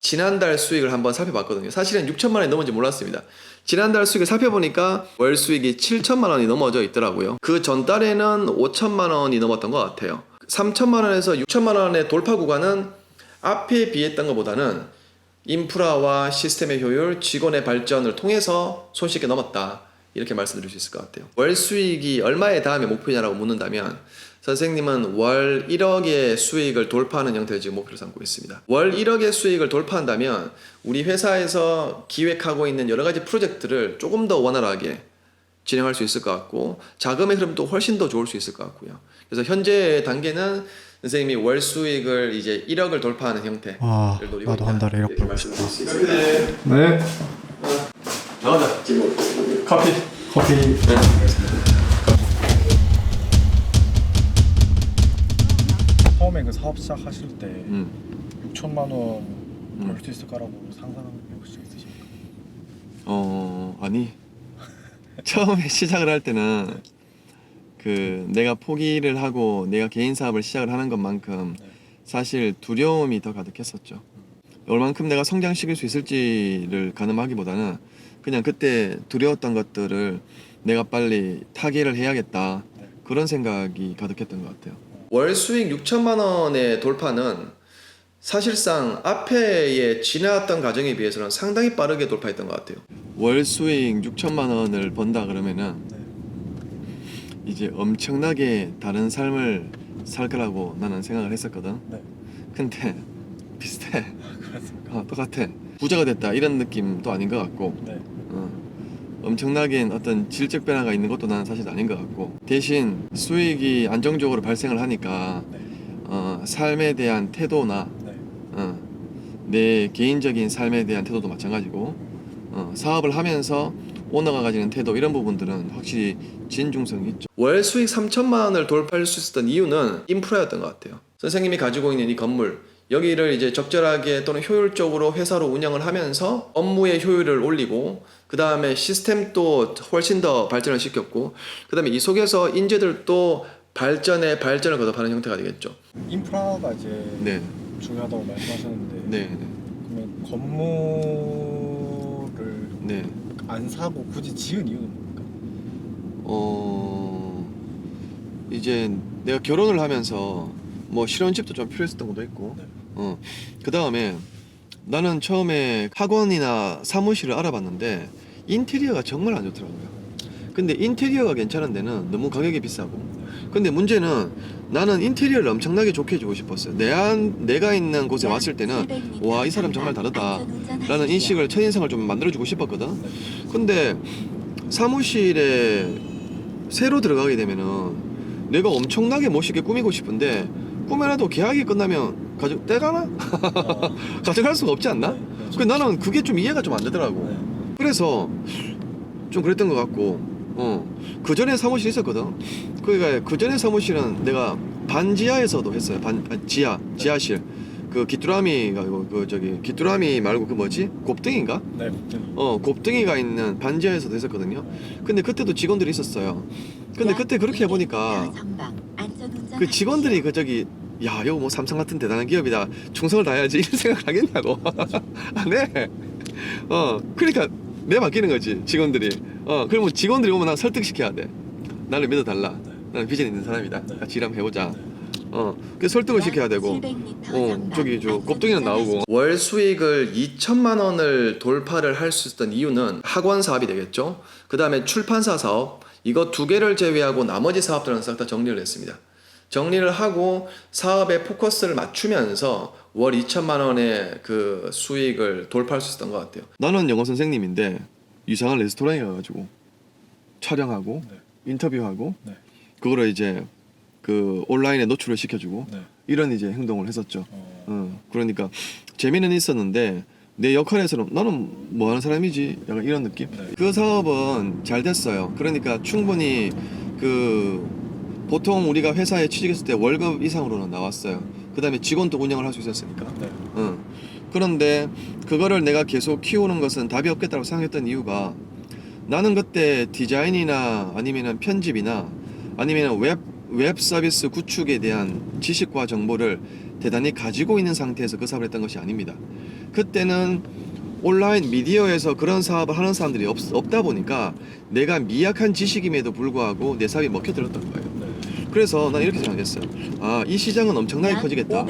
지난달 수익을 한번 살펴봤거든요. 사실은 6천만 원이 넘은지 몰랐습니다. 지난달 수익을 살펴보니까 월 수익이 7천만 원이 넘어져 있더라고요. 그 전달에는 5천만 원이 넘었던 것 같아요. 3천만 원에서 6천만 원의 돌파 구간은 앞에 비했던 것보다는 인프라와 시스템의 효율, 직원의 발전을 통해서 손쉽게 넘었다. 이렇게 말씀드릴 수 있을 것 같아요. 월 수익이 얼마의 다음에 목표냐라고 묻는다면 선생님은 월 1억의 수익을 돌파하는 형태를 지금 목표로 삼고 있습니다. 월 1억의 수익을 돌파한다면 우리 회사에서 기획하고 있는 여러 가지 프로젝트를 조금 더 원활하게 진행할 수 있을 것 같고 자금의 흐름도 훨씬 더 좋을 수 있을 것 같고요. 그래서 현재 단계는 선생님이 월 수익을 이제 1억을 돌파하는 형태를 노리고 나도 있다. 한 달에 1억 이렇게 벌고 말씀드릴 싶다. 수 있습니다. 네. 나가자. 지금 커피. 처음에 그 사업 시작하실 때 6천만 원 벌 수 있을까라고 상상해 보신 적 있으십니까? 아니 처음에 시작을 할 때는 그 내가 포기를 하고 내가 개인 사업을 시작을 하는 것만큼 사실 두려움이 더 가득했었죠. 얼만큼 내가 성장시킬 수 있을지를 가늠하기보다는 그냥 그때 두려웠던 것들을 내가 빨리 타개를 해야겠다 그런 생각이 가득했던 것 같아요. 월 수익 6천만 원의 돌파는 사실상 앞에 지나왔던 과정에 비해서는 상당히 빠르게 돌파했던 것 같아요. 월 수익 6천만 원을 번다 그러면은 이제 엄청나게 다른 삶을 살 거라고 나는 생각을 했었거든. 네. 근데 비슷해. 그렇습니까? 똑같아. 부자가 됐다 이런 느낌도 아닌 것 같고 네. 엄청나게 어떤 질적 변화가 있는 것도 나는 사실 아닌 것 같고 대신 수익이 안정적으로 발생을 하니까 네. 삶에 대한 태도나 네. 내 개인적인 삶에 대한 태도도 마찬가지고 사업을 하면서 오너가 가지는 태도 이런 부분들은 확실히 진중성이 있죠. 월 수익 3천만 원을 돌파할 수 있었던 이유는 인프라였던 것 같아요. 선생님이 가지고 있는 이 건물 여기를 이제 적절하게 또는 효율적으로 회사로 운영을 하면서 업무의 효율을 올리고 그 다음에 시스템도 훨씬 더 발전을 시켰고 그 다음에 이 속에서 인재들도 발전에 발전을 거듭하는 형태가 되겠죠. 인프라가 이제 네. 중요하다고 말씀하셨는데 네. 그러면 건물을 네. 안 사고 굳이 지은 이유는 뭡니까? 이제 내가 결혼을 하면서 뭐 실혼집도 좀 필요했었던 것도 있고 네. 그 다음에 나는 처음에 학원이나 사무실을 알아봤는데 인테리어가 정말 안 좋더라고요. 근데 인테리어가 괜찮은 데는 너무 가격이 비싸고 근데 문제는 나는 인테리어를 엄청나게 좋게 해주고 싶었어요. 내가 있는 곳에 왔을 때는 와, 이 사람 정말 다르다 라는 인식을 첫인상을 좀 만들어주고 싶었거든. 근데 사무실에 새로 들어가게 되면은 내가 엄청나게 멋있게 꾸미고 싶은데 꾸며놔도 계약이 끝나면 떼가나? 가져갈 수가 없지 않나? 그렇죠. 그래서 나는 그게 좀 이해가 좀 안 되더라고. 네. 그래서 좀 그랬던 것 같고 그 전에 사무실이 있었거든. 그러니까 그 전에 사무실은 내가 반지하에서도 했어요. 지하실. 그 귀뚜라미가 귀뚜라미 말고 그 뭐지? 곱등인가? 네. 곱등이가 있는 반지하에서도 했었거든요. 근데 그때도 직원들이 있었어요. 근데 그때 그렇게 해보니까 그 직원들이 야, 이거 뭐 삼성 같은 대단한 기업이다. 충성을 다해야지 이런 생각을 하겠냐고. 네. 그러니까 내 맡기는 거지 직원들이. 그러면 직원들이 오면 난 설득시켜야 돼. 나를 믿어달라. 나는 비전 있는 사람이다. 같이 일하면 해보자. 그래서 설득을 시켜야 되고. 곱등이는 나오고. 월 수익을 2천만 원을 돌파를 할 수 있었던 이유는 학원 사업이 되겠죠. 그 다음에 출판사 사업. 이거 두 개를 제외하고 나머지 사업들은 싹 다 정리를 했습니다. 정리를 하고 사업에 포커스를 맞추면서 월 2천만 원의 그 수익을 돌파할 수 있었던 것 같아요. 나는 영어 선생님인데 이상한 레스토랑에 가가지고 촬영하고 인터뷰하고 그거를 이제 그 온라인에 노출을 시켜주고 이런 이제 행동을 했었죠. 그러니까 재미는 있었는데 내 역할에서는 나는 뭐 하는 사람이지? 약간 이런 느낌? 그 사업은 잘 됐어요. 그러니까 충분히 보통 우리가 회사에 취직했을 때 월급 이상으로는 나왔어요. 그 다음에 직원도 운영을 할 수 있었으니까. 그런데 그거를 내가 계속 키우는 것은 답이 없겠다고 생각했던 이유가 나는 그때 디자인이나 아니면 편집이나 아니면 웹 서비스 구축에 대한 지식과 정보를 대단히 가지고 있는 상태에서 그 사업을 했던 것이 아닙니다. 그때는 온라인 미디어에서 그런 사업을 하는 사람들이 없다 보니까 내가 미약한 지식임에도 불구하고 내 사업이 먹혀들었던 거예요. 그래서 난 이렇게 생각했어요. 아, 이 시장은 엄청나게 커지겠다.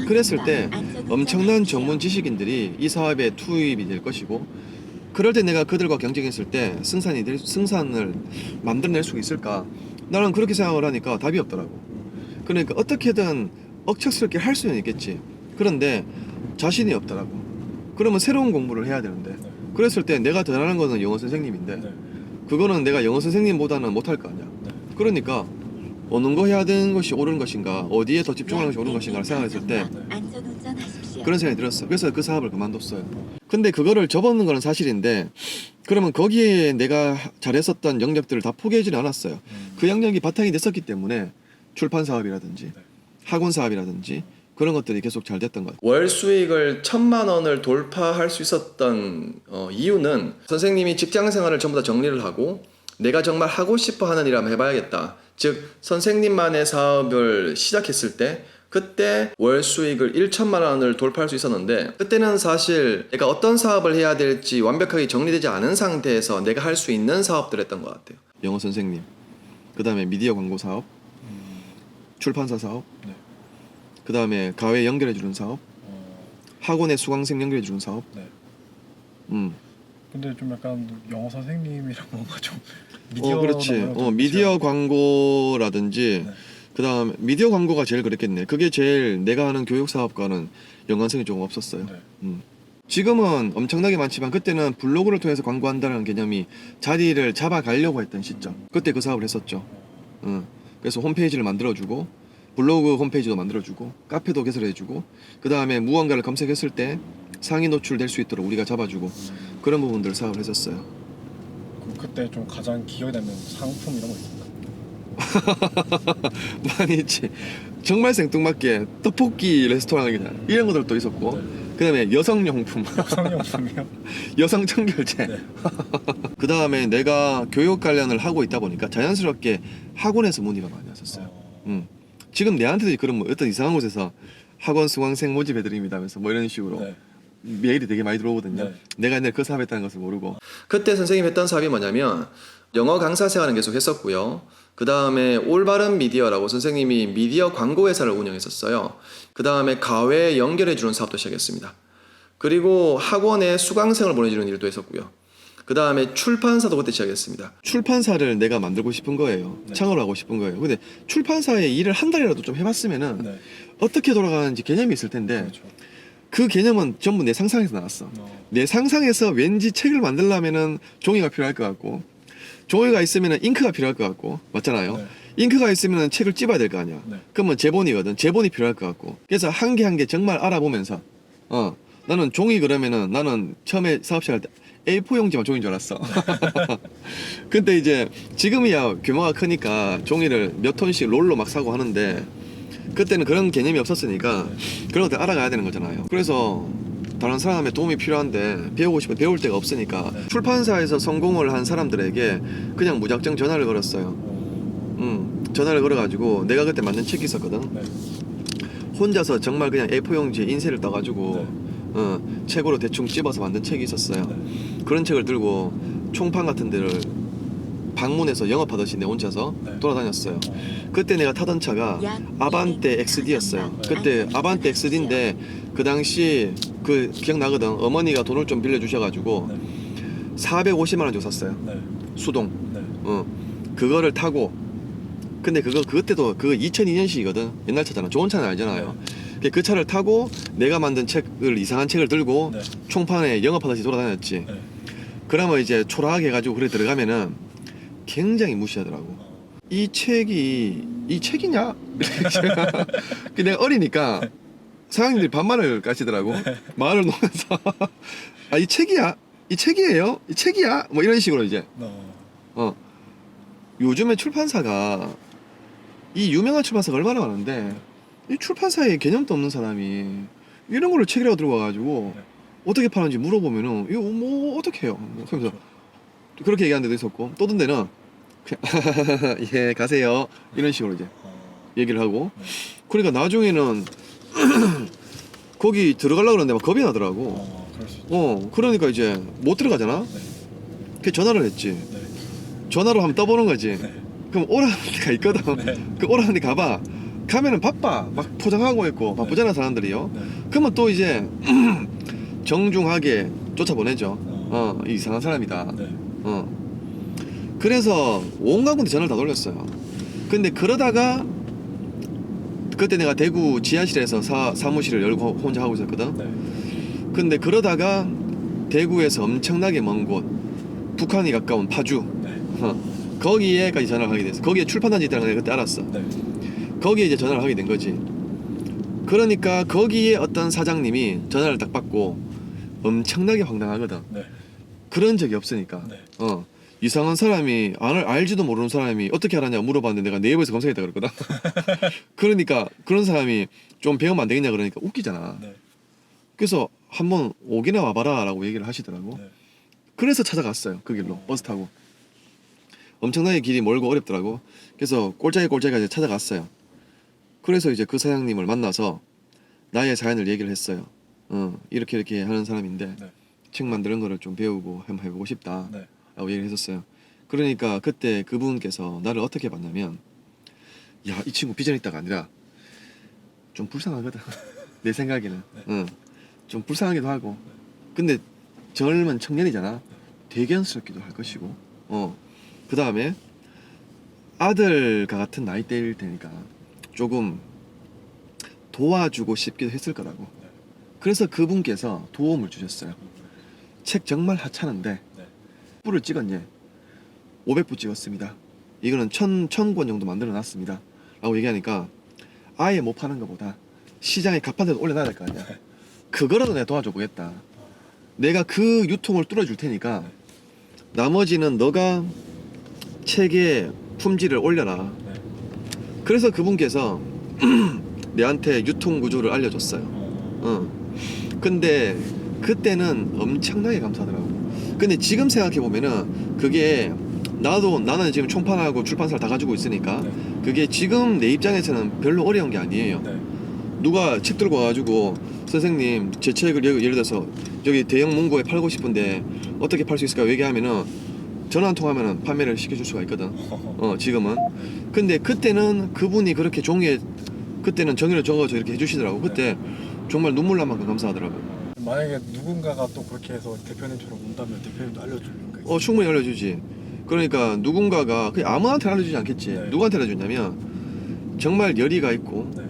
그랬을 때 엄청난 전문 지식인들이 이 사업에 투입이 될 것이고, 그럴 때 내가 그들과 경쟁했을 때 승산을 만들어낼 수 있을까? 나는 그렇게 생각을 하니까 답이 없더라고. 그러니까 어떻게든 억척스럽게 할 수는 있겠지. 그런데 자신이 없더라고. 그러면 새로운 공부를 해야 되는데, 그랬을 때 내가 더 잘하는 거는 영어 선생님인데, 그거는 내가 영어 선생님보다는 못할 거 아니야. 그러니까 어느 거 해야 되는 것이 옳은 것인가, 어디에 더 집중하는 것이 옳은 것인가를 생각했을 때 그런 생각이 들었어. 그래서 그 사업을 그만뒀어요. 근데 그거를 접었는 거는 사실인데, 그러면 거기에 내가 잘했었던 영역들을 다 포기하지는 않았어요. 그 영역이 바탕이 됐었기 때문에 출판 사업이라든지 학원 사업이라든지 그런 것들이 계속 잘 됐던 것 같아요. 월 수익을 1,000만 원을 돌파할 수 있었던 이유는 선생님이 직장 생활을 전부 다 정리를 하고 내가 정말 하고 싶어 하는 일 한번 해봐야겠다. 즉 선생님만의 사업을 시작했을 때 그때 월 수익을 1,000만 원을 돌파할 수 있었는데, 그때는 사실 내가 어떤 사업을 해야 될지 완벽하게 정리되지 않은 상태에서 내가 할 수 있는 사업들을 했던 것 같아요. 영어 선생님, 그 다음에 미디어 광고 사업, 출판사 사업, 그 다음에 가외 연결해주는 사업, 학원의 수강생 연결해주는 사업. 근데 좀 약간 영어 선생님이랑 뭔가 좀 미디어 그렇지. 미디어 광고라든지 그 다음 미디어 광고가 제일 그랬겠네. 그게 제일 내가 하는 교육 사업과는 연관성이 조금 없었어요. 지금은 엄청나게 많지만 그때는 블로그를 통해서 광고한다는 개념이 자리를 잡아가려고 했던 시점. 그때 그 사업을 했었죠. 그래서 홈페이지를 만들어주고 블로그 홈페이지도 만들어주고 카페도 개설해주고, 그 다음에 무언가를 검색했을 때 상위 노출될 수 있도록 우리가 잡아주고, 그런 부분들 사업을 했었어요. 그때 좀 가장 기억에 남는 상품 이런 거 있습니까? 많이 있지. 정말 생뚱맞게 떡볶이 레스토랑 이런 것들도 있었고, 그 다음에 여성용품, 여성용품이요? 여성 청결제. 그 다음에 내가 교육 관련을 하고 있다 보니까 자연스럽게 학원에서 문의가 많이 왔었어요. 지금 내한테도 그런 뭐 어떤 이상한 곳에서 학원 수강생 모집해드립니다 하면서 뭐 이런 식으로 메일이 되게 많이 들어오거든요. 내가 옛날에 그 사업 했다는 것을 모르고. 그때 선생님 했던 사업이 뭐냐면 영어 강사 생활은 계속 했었고요. 그 다음에 올바른 미디어라고 선생님이 미디어 광고 회사를 운영했었어요. 그 다음에 가외 연결해주는 사업도 시작했습니다. 그리고 학원에 수강생을 보내주는 일도 했었고요. 그 다음에 출판사도 그때 시작했습니다. 출판사를 내가 만들고 싶은 거예요. 창업하고 싶은 거예요. 근데 출판사에 일을 한 달이라도 좀 해봤으면은 어떻게 돌아가는지 개념이 있을 텐데, 그 개념은 전부 내 상상에서 나왔어. 내 상상에서 왠지 책을 만들려면은 종이가 필요할 것 같고, 종이가 있으면은 잉크가 필요할 것 같고, 맞잖아요. 잉크가 있으면은 책을 찝어야 될 거 아니야. 그러면 제본이거든. 제본이 필요할 것 같고. 그래서 한 개 한 개 정말 알아보면서 나는 종이 그러면은 나는 처음에 사업 시작할 때 A4 용지만 종이인 줄 알았어. 근데 이제 지금이야 규모가 크니까 종이를 몇 톤씩 롤로 막 사고 하는데, 그때는 그런 개념이 없었으니까 그런 것들 알아가야 되는 거잖아요. 그래서 다른 사람의 도움이 필요한데 배우고 싶으면 배울 데가 없으니까 출판사에서 성공을 한 사람들에게 그냥 무작정 전화를 걸었어요. 전화를 걸어가지고 내가 그때 만든 책이 있었거든. 혼자서 정말 그냥 A4 용지에 인쇄를 떠가지고 책으로 대충 찝어서 만든 책이 있었어요. 그런 책을 들고 총판 같은 데를 방문해서 영업하듯이 내 혼자서 돌아다녔어요. 그때 내가 타던 차가 아반떼 XD였어요. 그때 아반떼 XD인데 그 당시 그 기억나거든. 어머니가 돈을 좀 빌려주셔가지고 450만 원 주고 샀어요. 수동. 그거를 타고, 근데 그때도 그거 2002년식이거든. 옛날 차잖아. 좋은 차는 알잖아요. 그 차를 타고 내가 만든 책을, 이상한 책을 들고 총판에 영업하듯이 돌아다녔지. 그러면 이제 초라하게 해가지고 그래 들어가면은 굉장히 무시하더라고. 이 책이냐? 내가 어리니까 사장님들이 반말을 까시더라고. 말을 놓으면서 이 책이야? 이 책이에요? 이 책이야? 뭐 이런 식으로 이제. 요즘에 출판사가, 이 유명한 출판사가 얼마나 많은데 이 출판사에 개념도 없는 사람이 이런 거를 책이라고 들고 와가지고 어떻게 파는지 물어보면은 이거 뭐 어떻게 해요? 그래서 그렇게 얘기하는 데도 있었고, 또 어떤 데는 그냥 예 가세요 이런 식으로 이제 얘기를 하고. 그러니까 나중에는 거기 들어가려고 그러는데 막 겁이 나더라고. 그럴 수 있죠. 그러니까 이제 못 들어가잖아. 네. 그 전화를 했지. 네. 전화로 한번 떠보는 거지. 네. 그럼 오라는 데가 있거든. 네. 그 오라는 데 가봐. 가면은 바빠. 막 포장하고 있고 바쁘잖아 사람들이요. 네. 그러면 또 이제 정중하게 쫓아보내죠. 이상한 사람이다. 네. 그래서 온갖 군데 전화를 다 돌렸어요. 근데 그러다가 그때 내가 대구 지하실에서 사무실을 열고 혼자 하고 있었거든. 네. 근데 그러다가 대구에서 엄청나게 먼 곳, 북한이 가까운 파주, 네. 거기에까지 전화를 하게 됐어. 거기에 출판단지 있다는 걸 내가 그때 알았어. 네. 거기에 이제 전화를 하게 된 거지. 그러니까 거기에 어떤 사장님이 전화를 딱 받고 엄청나게 황당하거든. 네. 그런 적이 없으니까. 네. 이상한 사람이 알지도 모르는 사람이 어떻게 알았냐 물어봤는데 내가 네이버에서 검색했다 그랬거든. 그러니까 그런 사람이 좀 배우면 안 되겠냐 그러니까 웃기잖아. 네. 그래서 한번 오기나 와봐라 라고 얘기를 하시더라고. 네. 그래서 찾아갔어요. 그 길로 버스 타고. 엄청나게 길이 멀고 어렵더라고. 그래서 꼴짜기까지 찾아갔어요. 그래서 이제 그 사장님을 만나서 나의 사연을 얘기를 했어요. 이렇게 하는 사람인데 네. 책 만드는 거를 좀 배우고 한번 해보고 싶다 네. 라고 얘기를 했었어요. 그러니까 그때 그분께서 나를 어떻게 봤냐면, 야, 이 친구 비전 있다가 아니라 좀 불쌍하거든. 내 생각에는. 네. 좀 불쌍하기도 하고. 근데 젊은 청년이잖아. 대견스럽기도 할 것이고. 그 다음에 아들과 같은 나이대일 테니까 조금 도와주고 싶기도 했을 거라고. 그래서 그분께서 도움을 주셨어요. 책 정말 하찮은데 네. 뿔을 찍었니? 500부 찍었습니다. 이거는 1000권 정도 만들어 놨습니다. 라고 얘기하니까 아예 못 파는 것보다 시장에 가판대도 올려놔야 될 거 아니야. 그거라도 내가 도와줘 보겠다. 내가 그 유통을 뚫어줄 테니까 나머지는 너가 책의 품질을 올려라. 네. 그래서 그분께서 내한테 유통 구조를 알려줬어요. 근데 그때는 엄청나게 감사하더라고. 근데 지금 생각해 보면은 그게 나는 지금 총판하고 출판사를 다 가지고 있으니까 네. 그게 지금 내 입장에서는 별로 어려운 게 아니에요. 네. 누가 책 들고 와가지고 선생님 제 책을 예를 들어서 여기 대형 문고에 팔고 싶은데 어떻게 팔 수 있을까 얘기하면은 전화 한 통하면은 판매를 시켜줄 수가 있거든. 지금은. 근데 그때는 그분이 그렇게 종이에 그때는 정의를 적어서 이렇게 해주시더라고. 그때 정말 눈물 날 만큼 감사하더라고. 만약에 누군가가 또 그렇게 해서 대표님처럼 온다면 대표님도 알려줄 건가 있어요? 충분히 알려주지. 그러니까 누군가가 그냥 아무한테 알려주지 않겠지. 네. 누구한테 알려주냐면 정말 열의가 있고 네.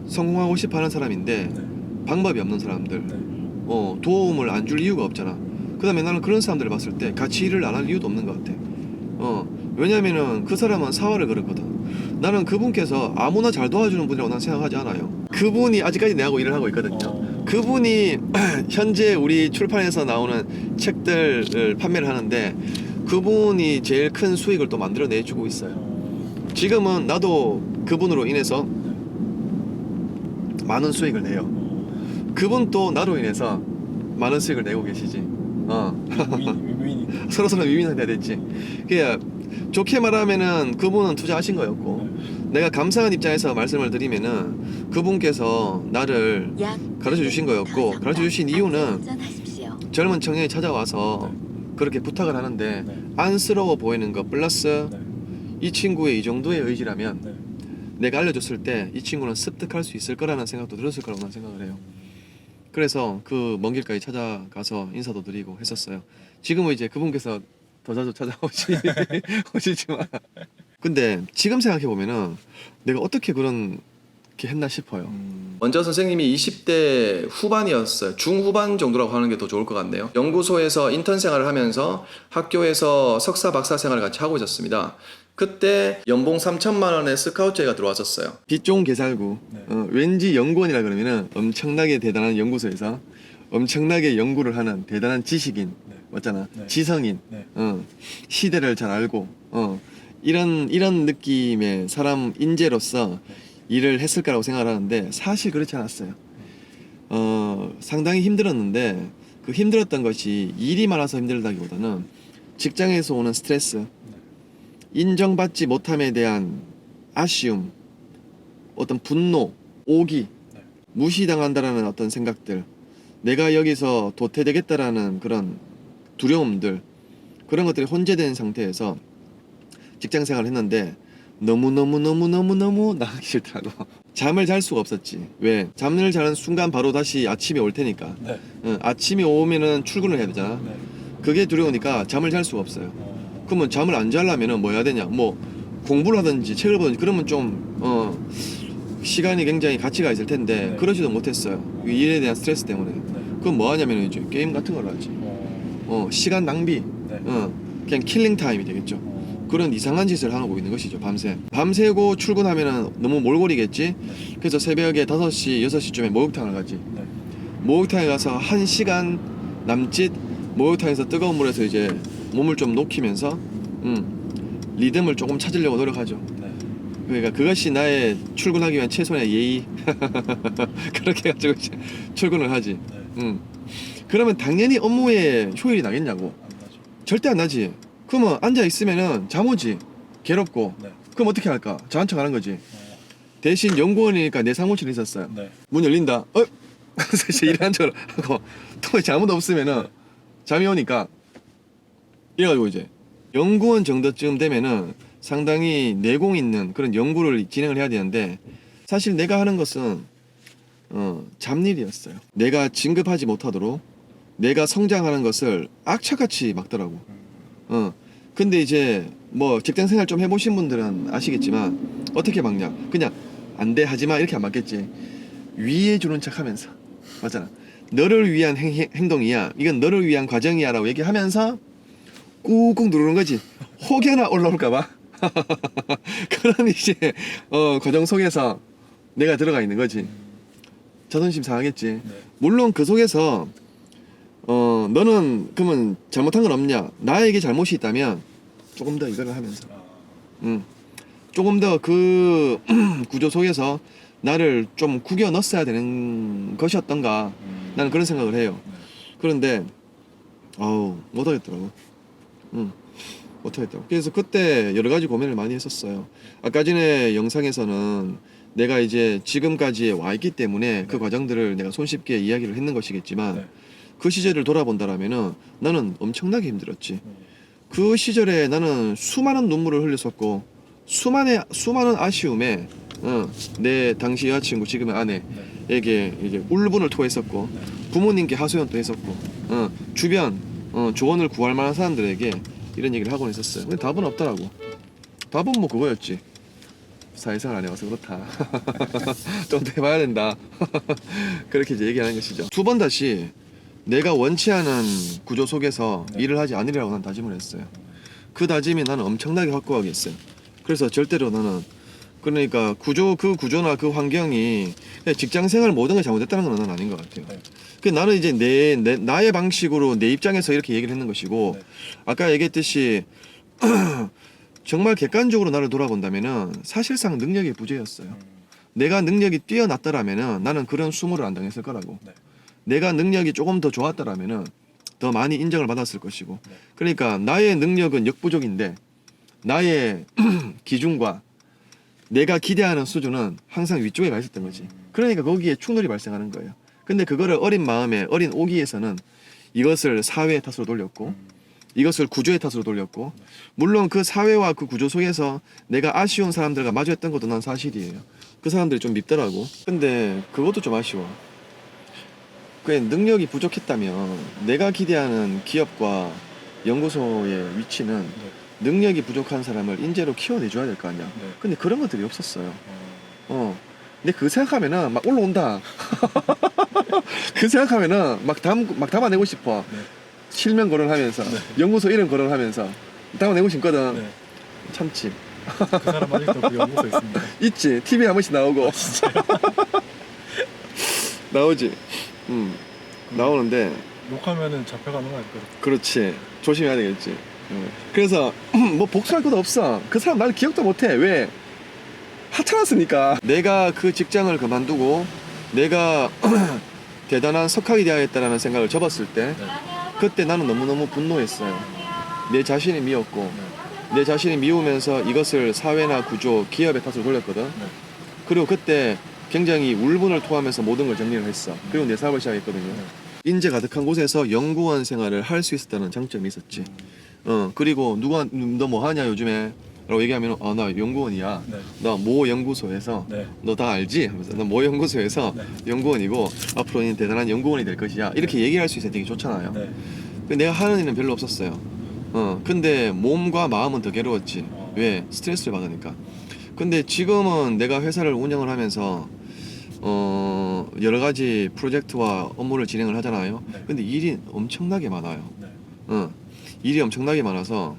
성공하고 싶어하는 사람인데 네. 방법이 없는 사람들. 네. 도움을 안 줄 이유가 없잖아. 그 다음에 나는 그런 사람들을 봤을 때 같이 일을 안 할 이유도 없는 것 같아. 왜냐면은 그 사람은 사활을 걸었거든. 나는 그분께서 아무나 잘 도와주는 분이라고 난 생각하지 않아요. 그분이 아직까지 내하고 일을 하고 있거든요. 그분이 현재 우리 출판에서 나오는 책들을 판매를 하는데 그분이 제일 큰 수익을 또 만들어내주고 있어요. 지금은 나도 그분으로 인해서 많은 수익을 내요. 그분 또 나로 인해서 많은 수익을 내고 계시지. 위민이. 서로 위민해야 됐지. 그러니까 좋게 말하면은 그분은 투자하신 거였고 내가 감사한 입장에서 말씀을 드리면은 그분께서 나를 가르쳐 주신 거였고 가르쳐 주신 이유는 젊은 청년이 찾아와서 그렇게 부탁을 하는데 네. 안쓰러워 보이는 것 플러스 네. 이 친구의 이 정도의 의지라면 네. 내가 알려줬을 때 이 친구는 습득할 수 있을 거라는 생각도 들었을 거라고 난 생각을 해요. 그래서 그 먼 길까지 찾아가서 인사도 드리고 했었어요. 지금은 이제 그분께서 더 자주 오시지만 근데 지금 생각해 보면은 내가 어떻게 그렇게 했나 싶어요. 먼저 선생님이 20대 후반이었어요. 중후반 정도라고 하는 게 더 좋을 것 같네요. 연구소에서 인턴 생활을 하면서 학교에서 석사 박사 생활을 같이 하고 있었습니다. 그때 연봉 3천만 원의 스카우트제가 들어왔었어요. 빛종 개살구. 네. 왠지 연구원이라 그러면은 엄청나게 대단한 연구소에서 엄청나게 연구를 하는 대단한 지식인. 네. 맞잖아. 네. 지성인. 네. 시대를 잘 알고 이런 느낌의 사람 인재로서 일을 했을 거라고 생각을 하는데 사실 그렇지 않았어요. 상당히 힘들었는데 그 힘들었던 것이 일이 많아서 힘들다기보다는 직장에서 오는 스트레스, 인정받지 못함에 대한 아쉬움, 어떤 분노, 오기 무시당한다라는 어떤 생각들, 내가 여기서 도태되겠다라는 그런 두려움들, 그런 것들이 혼재된 상태에서 직장 생활을 했는데 너무 나가기 싫더라고. 잠을 잘 수가 없었지. 왜? 잠을 자는 순간 바로 다시 아침이 올 테니까. 네. 아침이 오면은 출근을 해야 되잖아. 네. 그게 두려우니까 잠을 잘 수가 없어요. 그러면 잠을 안 자려면은 뭐 해야 되냐? 뭐 공부를 하든지 책을 보든지 그러면 좀 시간이 굉장히 가치가 있을 텐데 네. 그러지도 못했어요. 이 일에 대한 스트레스 때문에. 네. 그럼 뭐 하냐면 이제 게임 같은 걸 하지. 시간 낭비. 네. 그냥 킬링 타임이 되겠죠. 그런 이상한 짓을 하고 있는 것이죠. 밤새고 출근하면은 너무 몰골이겠지. 그래서 새벽에 5시, 6시쯤에 목욕탕을 가지. 네. 목욕탕에 가서 1시간 남짓 목욕탕에서 뜨거운 물에서 이제 몸을 좀 녹이면서 리듬을 조금 찾으려고 노력하죠. 네. 그러니까 그것이 나의 출근하기 위한 최소한의 예의. 그렇게 해가지고 이제 출근을 하지. 네. 그러면 당연히 업무에 효율이 나겠냐고. 안 나죠. 절대 안 나지. 그러면 앉아 있으면은 잠 오지. 괴롭고. 네. 그럼 어떻게 할까? 자한 척 하는 거지. 대신 연구원이니까 내 사무실에 있었어요. 네. 문 열린다. 그래서 이제 일하는 척 하고 또 이제 아무도 없으면은 잠이 오니까 이래가지고 이제 연구원 정도쯤 되면은 상당히 내공 있는 그런 연구를 진행을 해야 되는데 사실 내가 하는 것은 잡일이었어요. 내가 진급하지 못하도록 내가 성장하는 것을 악착같이 막더라고. 근데 이제 뭐 직장 생활 좀 해보신 분들은 아시겠지만 어떻게 막냐? 그냥 안 돼 하지마 이렇게 안 막겠지. 위해 주는 척하면서 맞잖아. 너를 위한 행동이야. 이건 너를 위한 과정이야라고 얘기하면서 꾹꾹 누르는 거지. 혹여나 올라올까봐. 그런 이제 과정 속에서 내가 들어가 있는 거지. 자존심 상하겠지. 네. 물론 그 속에서 너는 그러면 잘못한 건 없냐? 나에게 잘못이 있다면 조금 더 이거를 하면서 조금 더 그 구조 속에서 나를 좀 구겨 넣었어야 되는 것이었던가 나는 그런 생각을 해요. 그런데 못하겠더라고. 못하겠더라고. 그래서 그때 여러 가지 고민을 많이 했었어요. 아까 전에 영상에서는 내가 이제 지금까지 와 있기 때문에 그 과정들을 내가 손쉽게 이야기를 했는 것이겠지만 네. 그 시절을 돌아본다라면은 나는 엄청나게 힘들었지. 그 시절에 나는 수많은 눈물을 흘렸었고 수많은 아쉬움에 내 당시 여자친구 지금의 아내에게 이제 울분을 토했었고 부모님께 하소연도 했었고 주변 조언을 구할 만한 사람들에게 이런 얘기를 하곤 했었어요. 근데 답은 없더라고. 답은 뭐 그거였지. 사회생활 안 해봐서 그렇다. 좀 더 해봐야 된다. 그렇게 이제 얘기하는 것이죠. 두 번 다시 내가 원치 않은 구조 속에서 일을 하지 않으리라고 난 다짐을 했어요. 그 다짐이 나는 엄청나게 확고하게 했어요. 그래서 절대로 나는 그러니까 그 구조나 그 환경이 직장생활 모든 게 잘못됐다는 건 나는 아닌 것 같아요. 네. 그 나는 이제 나의 방식으로 내 입장에서 이렇게 얘기를 했는 것이고 네. 아까 얘기했듯이 정말 객관적으로 나를 돌아본다면은 사실상 능력이 부재였어요. 내가 능력이 뛰어났더라면은 나는 그런 수모를 안 당했을 거라고. 네. 내가 능력이 조금 더 좋았더라면은 더 많이 인정을 받았을 것이고. 네. 그러니까 나의 능력은 역부족인데 나의 기준과 내가 기대하는 수준은 항상 위쪽에 가 있었던 거지. 그러니까 거기에 충돌이 발생하는 거예요. 근데 그거를 어린 마음에 어린 오기에서는 이것을 사회의 탓으로 돌렸고 이것을 구조의 탓으로 돌렸고 물론 그 사회와 그 구조 속에서 내가 아쉬운 사람들과 마주했던 것도 난 사실이에요. 그 사람들이 좀 밉더라고. 근데 그것도 좀 아쉬워. 그 능력이 부족했다면 내가 기대하는 기업과 연구소의 위치는 능력이 부족한 사람을 인재로 키워내줘야 될 거 아니야. 네. 근데 그런 것들이 없었어요. 근데 그거 생각하면은 막 올라온다. 그 생각하면은 막 담아내고 싶어. 네. 실명 거론하면서 연구소 이름 거론하면서 담아내고 싶거든. 네. 참지. 그 사람 아직도 그 연구소 있습니다. 있지. TV에 한 번씩 나오고. 진짜요? 나오지. 나오는데 욕하면은 잡혀가는 거 아닐까요? 그렇지. 조심해야 되겠지. 그래서 뭐 복수할 것도 없어. 그 사람 날 기억도 못해. 왜? 하찮았으니까. 내가 그 직장을 그만두고 내가 대단한 석학이 되어야겠다라는 생각을 접었을 때 그때 나는 너무너무 분노했어요. 내 자신이 미웠고 내 자신이 미우면서 이것을 사회나 구조, 기업의 탓으로 돌렸거든. 그리고 그때 굉장히 울분을 토하면서 모든 걸 정리를 했어. 그리고 내 사업을 시작했거든요. 인재 가득한 곳에서 연구원 생활을 할 수 있었다는 장점이 있었지. 그리고 누가 너 뭐 하냐 요즘에? 라고 얘기하면 나 연구원이야. 네. 나 모 연구소에서 네. 너 다 알지? 하면서 나 모 연구소에서 네. 연구원이고 앞으로는 대단한 연구원이 될 것이야. 이렇게 얘기할 수 있으면 되게 좋잖아요. 네. 근데 내가 하는 일은 별로 없었어요. 근데 몸과 마음은 더 괴로웠지. 왜? 스트레스를 받으니까. 근데 지금은 내가 회사를 운영을 하면서 여러 가지 프로젝트와 업무를 진행을 하잖아요. 네. 근데 일이 엄청나게 많아요. 네. 일이 엄청나게 많아서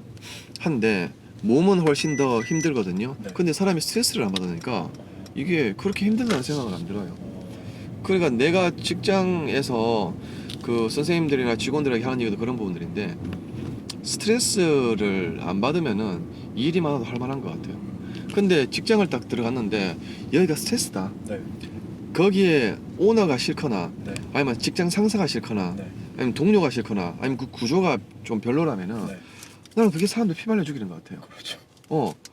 한데 몸은 훨씬 더 힘들거든요. 네. 근데 사람이 스트레스를 안 받으니까 이게 그렇게 힘들다는 생각은 안 들어요. 그러니까 내가 직장에서 그 선생님들이나 직원들에게 하는 얘기도 그런 부분들인데 스트레스를 안 받으면은 일이 많아도 할 만한 것 같아요. 근데 직장을 딱 들어갔는데 여기가 스트레스다. 네. 거기에 오너가 싫거나 네. 아니면 직장 상사가 싫거나 네. 아니면 동료가 싫거나 아니면 그 구조가 좀 별로라면은 네. 나는 그게 사람들 피말려 죽이는 것 같아요. 그렇죠.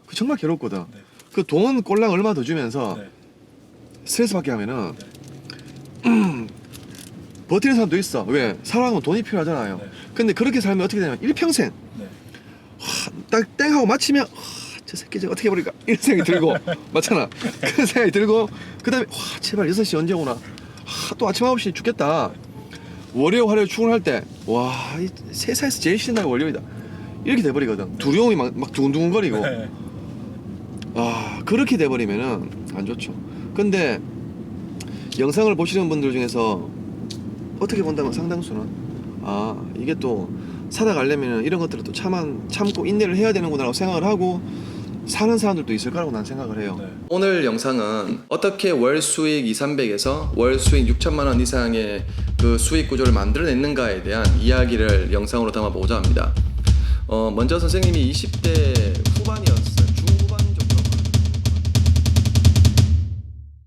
그 정말 괴롭거든. 네. 그 돈 꼴랑 얼마 더 주면서 네. 스트레스 받게 하면은 버티는 사람도 있어. 왜? 사람은 돈이 필요하잖아요. 네. 근데 그렇게 살면 어떻게 되냐면 일평생 네. 딱 땡하고 마치면 저 새끼 저 어떻게 버릴까 이런 생각이 들고 맞잖아. 그런 생각이 들고 그 다음에 제발 6시 언제 오나 또 아침 9시 죽겠다. 월요일 화요일 출근할 때 와 세상에서 제일 싫은 날이 월요일이다 이렇게 돼버리거든. 두려움이 막 두근두근거리고 네. 그렇게 돼버리면은 안 좋죠. 근데 영상을 보시는 분들 중에서 어떻게 본다면 상당수는 이게 또 살아가려면 이런 것들을 또 참고 인내를 해야 되는구나 라고 생각을 하고 사는 사람들도 있을 거라고 난 생각을 해요. 네. 오늘 영상은 어떻게 월 수익 2,300에서 월 수익 6천만 원 이상의 그 수익 구조를 만들어냈는가에 대한 이야기를 영상으로 담아보고자 합니다. 먼저 선생님이 20대